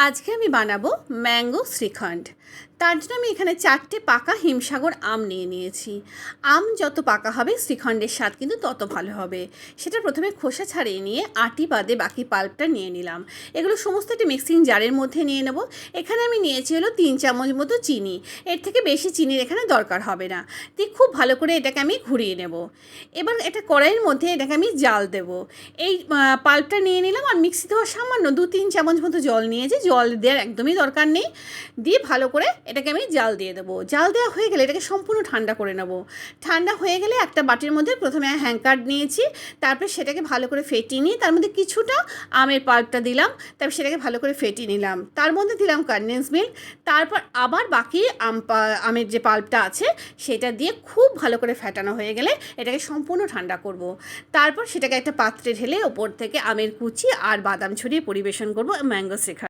আজকে আমি বানাবো ম্যাঙ্গো শ্রীখণ্ড। তার জন্য আমি এখানে 4টে পাকা হিমসাগর আম নিয়ে নিয়েছি। আম যত পাকা হবে শ্রীখণ্ডের স্বাদ কিন্তু তত ভালো হবে। সেটা প্রথমে খোসা ছাড়িয়ে নিয়ে আটি বাদে বাকি পাল্পটা নিয়ে নিলাম। এগুলো সমস্ত একটি মিক্সিং জারের মধ্যে নিয়ে নেব। এখানে আমি নিয়েছি হলো 3 চামচ মতো চিনি। এর থেকে বেশি চিনির এখানে দরকার হবে না। দিয়ে খুব ভালো করে এটাকে আমি ঘুরিয়ে নেব। এবার এটা কড়াইয়ের মধ্যে এটাকে আমি জাল দেব। এই পাল্পটা নিয়ে নিলাম আর মিক্সিতেও সামান্য 2-3 চামচ মতো জল নিয়েছি। জল দেওয়ার একদমই দরকার নেই। দিয়ে ভালো করে এটাকে আমি জাল দিয়ে দেবো। জাল দেওয়া হয়ে গেলে এটাকে সম্পূর্ণ ঠান্ডা করে নেব। ঠান্ডা হয়ে গেলে একটা বাটির মধ্যে প্রথমে হ্যাঙ্কার নিয়েছি, তারপরে সেটাকে ভালো করে ফেটিয়ে নিয়ে তার মধ্যে কিছুটা আমের পাল্পটা দিলাম, তারপর সেটাকে ভালো করে ফেটিয়ে নিলাম। তার মধ্যে দিলাম কনডেন্স মিল্ক, তারপর আবার বাকি আমের যে পাল্পটা আছে সেটা দিয়ে খুব ভালো করে ফেটানো হয়ে গেলে এটাকে সম্পূর্ণ ঠান্ডা করব। তারপর সেটাকে একটা পাত্রে ঢেলে ওপর থেকে আমের কুচি আর বাদাম ছড়িয়ে পরিবেশন করব ম্যাঙ্গো শ্রীখণ্ড।